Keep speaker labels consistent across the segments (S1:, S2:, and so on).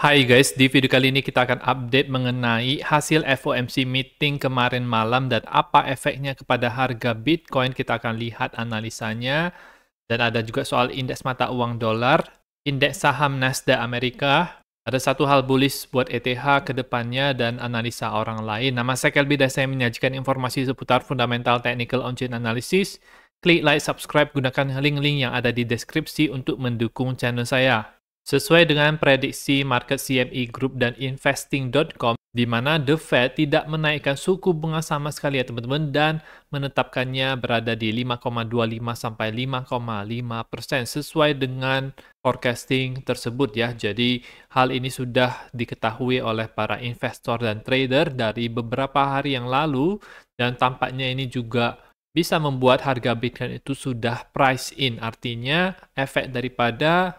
S1: Hai guys, di video kali ini kita akan update mengenai hasil FOMC meeting kemarin malam dan apa efeknya kepada harga Bitcoin. Kita akan lihat analisanya dan ada juga soal indeks mata uang dolar, indeks saham Nasdaq Amerika. Ada satu hal bullish buat ETH ke depannya dan analisa orang lain. Nama saya Kelby dan saya menyajikan informasi seputar fundamental technical on-chain analysis. Klik like, subscribe, gunakan link-link yang ada di deskripsi untuk mendukung channel saya. Sesuai dengan prediksi market CME Group dan investing.com, di mana The Fed tidak menaikkan suku bunga sama sekali ya teman-teman dan menetapkannya berada di 5,25 sampai 5,5% sesuai dengan forecasting tersebut ya. Jadi hal ini sudah diketahui oleh para investor dan trader dari beberapa hari yang lalu dan tampaknya ini juga bisa membuat harga Bitcoin itu sudah price in, artinya efek daripada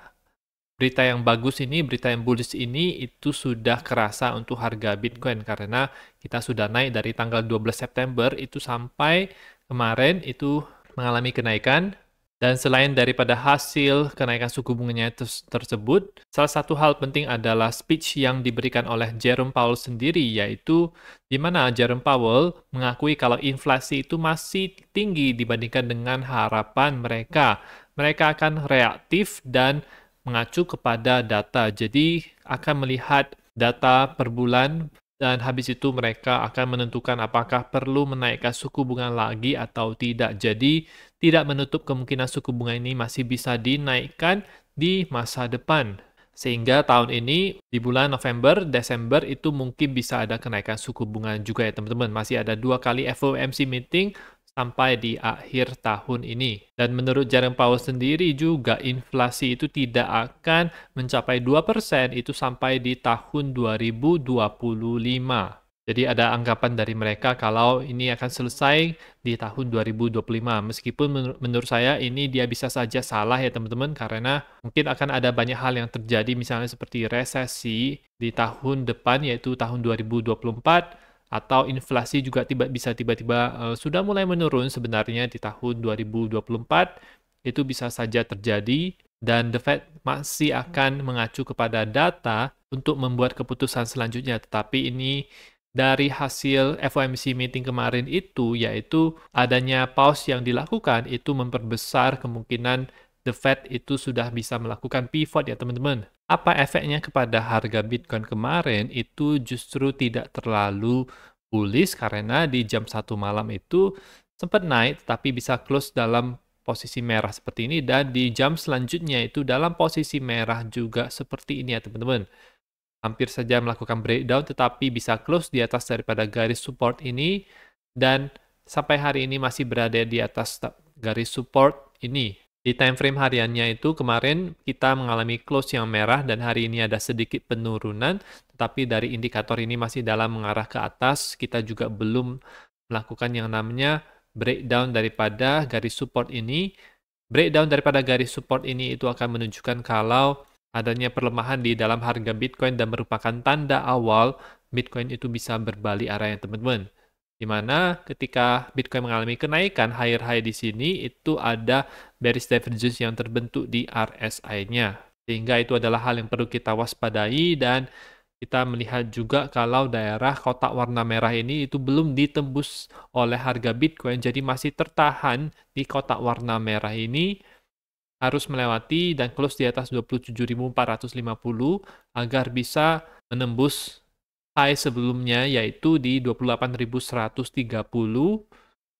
S1: berita yang bagus ini, berita yang bullish ini itu sudah kerasa untuk harga Bitcoin karena kita sudah naik dari tanggal 12 September itu sampai kemarin itu mengalami kenaikan. Dan selain daripada hasil kenaikan suku bunganya tersebut, salah satu hal penting adalah speech yang diberikan oleh Jerome Powell sendiri, yaitu di mana Jerome Powell mengakui kalau inflasi itu masih tinggi dibandingkan dengan harapan mereka. Mereka akan reaktif dan mengacu kepada data. Jadi akan melihat data per bulan dan habis itu mereka akan menentukan apakah perlu menaikkan suku bunga lagi atau tidak. Jadi tidak menutup kemungkinan suku bunga ini masih bisa dinaikkan di masa depan. Sehingga tahun ini di bulan November, Desember itu mungkin bisa ada kenaikan suku bunga juga ya teman-teman. Masih ada 2 kali FOMC meeting sampai di akhir tahun ini. Dan menurut Jerome Powell sendiri juga inflasi itu tidak akan mencapai 2% itu sampai di tahun 2025. Jadi ada anggapan dari mereka kalau ini akan selesai di tahun 2025. Meskipun menurut saya ini dia bisa saja salah ya teman-teman karena mungkin akan ada banyak hal yang terjadi misalnya seperti resesi di tahun depan yaitu tahun 2024 atau inflasi juga bisa tiba-tiba sudah mulai menurun sebenarnya di tahun 2024 itu bisa saja terjadi dan The Fed masih akan mengacu kepada data untuk membuat keputusan selanjutnya. Tetapi ini dari hasil FOMC meeting kemarin itu, yaitu adanya pause yang dilakukan, itu memperbesar kemungkinan The Fed itu sudah bisa melakukan pivot ya teman-teman. Apa efeknya kepada harga Bitcoin kemarin itu justru tidak terlalu bullish karena di jam 1 malam itu sempat naik tapi bisa close dalam posisi merah seperti ini dan di jam selanjutnya itu dalam posisi merah juga seperti ini ya teman-teman. Hampir saja melakukan breakdown tetapi bisa close di atas daripada garis support ini dan sampai hari ini masih berada di atas garis support ini. Di time frame hariannya itu kemarin kita mengalami close yang merah dan hari ini ada sedikit penurunan tetapi dari indikator ini masih dalam mengarah ke atas. Kita juga belum melakukan yang namanya breakdown daripada garis support ini. Breakdown daripada garis support ini itu akan menunjukkan kalau adanya perlemahan di dalam harga Bitcoin dan merupakan tanda awal Bitcoin itu bisa berbalik arah ya teman-teman. Di mana ketika Bitcoin mengalami kenaikan higher high di sini itu ada bearish divergence yang terbentuk di RSI-nya. Sehingga itu adalah hal yang perlu kita waspadai dan kita melihat juga kalau daerah kotak warna merah ini itu belum ditembus oleh harga Bitcoin jadi masih tertahan di kotak warna merah ini harus melewati dan close di atas 27.450 agar bisa menembus high sebelumnya yaitu di 28.130.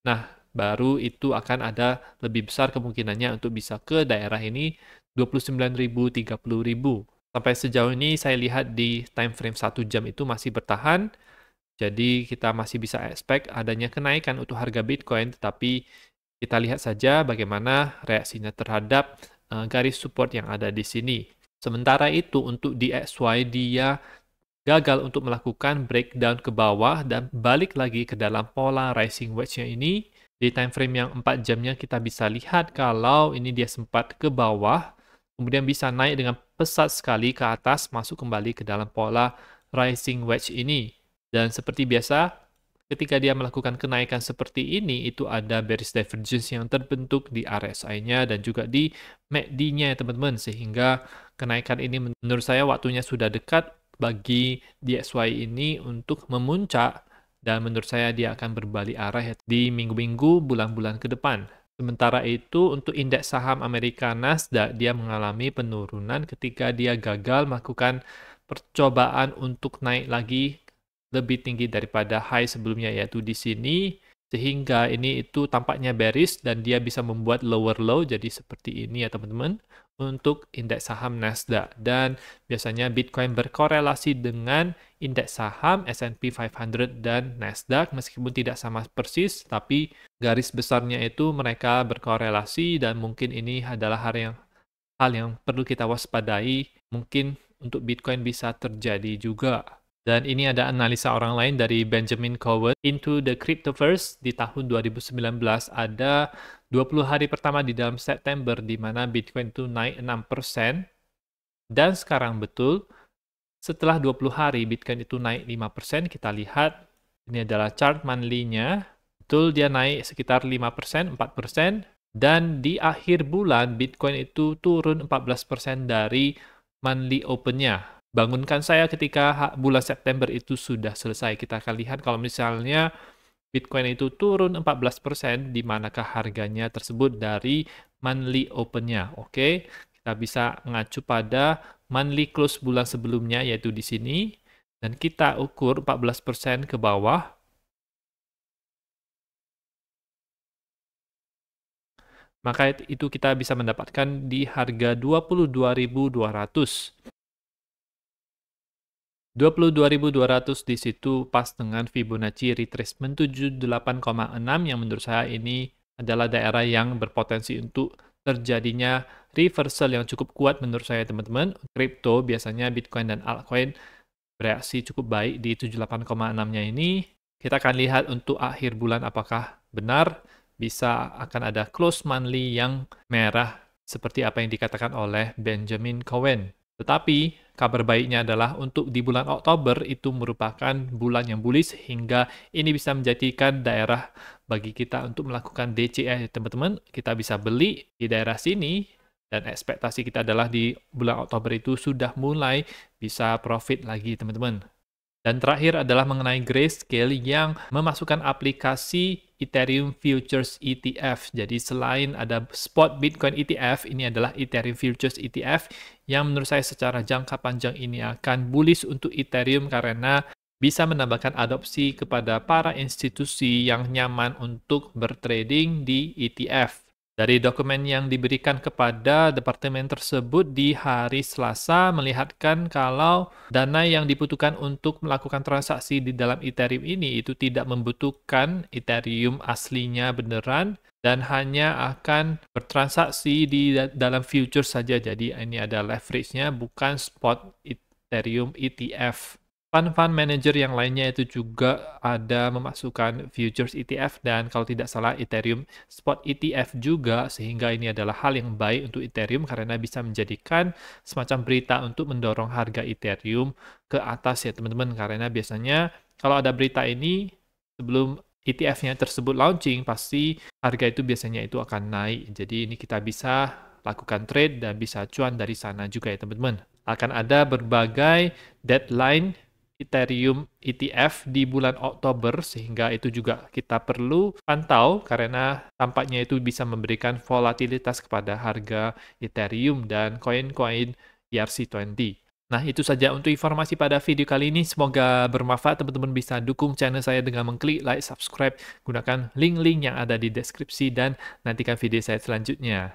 S1: Nah, baru itu akan ada lebih besar kemungkinannya untuk bisa ke daerah ini 29.000, 30.000. Sampai sejauh ini saya lihat di time frame 1 jam itu masih bertahan. Jadi kita masih bisa expect adanya kenaikan untuk harga Bitcoin tetapi kita lihat saja bagaimana reaksinya terhadap garis support yang ada di sini. Sementara itu untuk DXY dia gagal untuk melakukan breakdown ke bawah dan balik lagi ke dalam pola rising wedge-nya ini. Di time frame yang 4 jamnya kita bisa lihat kalau ini dia sempat ke bawah, kemudian bisa naik dengan pesat sekali ke atas, masuk kembali ke dalam pola rising wedge ini. Dan seperti biasa, ketika dia melakukan kenaikan seperti ini, itu ada bearish divergence yang terbentuk di RSI-nya dan juga di MACD-nya ya teman-teman. Sehingga kenaikan ini menurut saya waktunya sudah dekat bagi DXY ini untuk memuncak dan menurut saya dia akan berbalik arah ya di minggu-minggu, bulan-bulan ke depan. Sementara itu, untuk indeks saham Amerika Nasdaq, dia mengalami penurunan ketika dia gagal melakukan percobaan untuk naik lagi lebih tinggi daripada high sebelumnya, yaitu di sini, sehingga ini itu tampaknya bearish dan dia bisa membuat lower low, jadi seperti ini ya teman-teman, untuk indeks saham Nasdaq. Dan biasanya Bitcoin berkorelasi dengan indeks saham S&P 500 dan Nasdaq, meskipun tidak sama persis, tapi garis besarnya itu mereka berkorelasi dan mungkin ini adalah hal yang perlu kita waspadai. Mungkin untuk Bitcoin bisa terjadi juga. Dan ini ada analisa orang lain dari Benjamin Cowen. Into the Cryptoverse di tahun 2019 ada 20 hari pertama di dalam September di mana Bitcoin itu naik 6%. Dan sekarang betul, setelah 20 hari Bitcoin itu naik 5%, kita lihat ini adalah chart monthly-nya. Betul, dia naik sekitar 5%, 4%. Dan di akhir bulan Bitcoin itu turun 14% dari monthly open-nya. Bangunkan saya ketika bulan September itu sudah selesai. Kita akan lihat kalau misalnya Bitcoin itu turun 14%, di manakah harganya tersebut dari monthly open-nya. Oke, kita bisa mengacu pada monthly close bulan sebelumnya, yaitu di sini. Dan kita ukur 14% ke bawah. Maka itu kita bisa mendapatkan di harga 22.200. 22.200 di situ pas dengan Fibonacci retracement 78,6 yang menurut saya ini adalah daerah yang berpotensi untuk terjadinya reversal yang cukup kuat menurut saya teman-teman. Kripto biasanya Bitcoin dan altcoin bereaksi cukup baik di 78,6-nya ini. Kita akan lihat untuk akhir bulan apakah benar bisa akan ada close monthly yang merah seperti apa yang dikatakan oleh Benjamin Cowen. Tetapi kabar baiknya adalah untuk di bulan Oktober itu merupakan bulan yang bullish hingga ini bisa menjadikan daerah bagi kita untuk melakukan DCA teman-teman. Kita bisa beli di daerah sini dan ekspektasi kita adalah di bulan Oktober itu sudah mulai bisa profit lagi teman-teman. Dan terakhir adalah mengenai Grayscale yang memasukkan aplikasi Ethereum Futures ETF. Jadi selain ada spot Bitcoin ETF, ini adalah Ethereum Futures ETF yang menurut saya secara jangka panjang ini akan bullish untuk Ethereum karena bisa menambahkan adopsi kepada para institusi yang nyaman untuk bertrading di ETF. Dari dokumen yang diberikan kepada departemen tersebut di hari Selasa melihatkan kalau dana yang dibutuhkan untuk melakukan transaksi di dalam Ethereum ini itu tidak membutuhkan Ethereum aslinya beneran dan hanya akan bertransaksi di dalam futures saja. Jadi ini ada leverage-nya bukan spot Ethereum ETF. Fund manager yang lainnya itu juga ada memasukkan futures ETF dan kalau tidak salah Ethereum spot ETF juga, sehingga ini adalah hal yang baik untuk Ethereum karena bisa menjadikan semacam berita untuk mendorong harga Ethereum ke atas ya teman-teman, karena biasanya kalau ada berita ini sebelum ETF-nya tersebut launching pasti harga itu biasanya itu akan naik. Jadi ini kita bisa lakukan trade dan bisa cuan dari sana juga ya teman-teman. Akan ada berbagai deadline Ethereum ETF di bulan Oktober, sehingga itu juga kita perlu pantau karena tampaknya itu bisa memberikan volatilitas kepada harga Ethereum dan koin-koin ERC20. Nah, itu saja untuk informasi pada video kali ini. Semoga bermanfaat. Teman-teman bisa dukung channel saya dengan mengklik like, subscribe, gunakan link-link yang ada di deskripsi, dan nantikan video saya selanjutnya.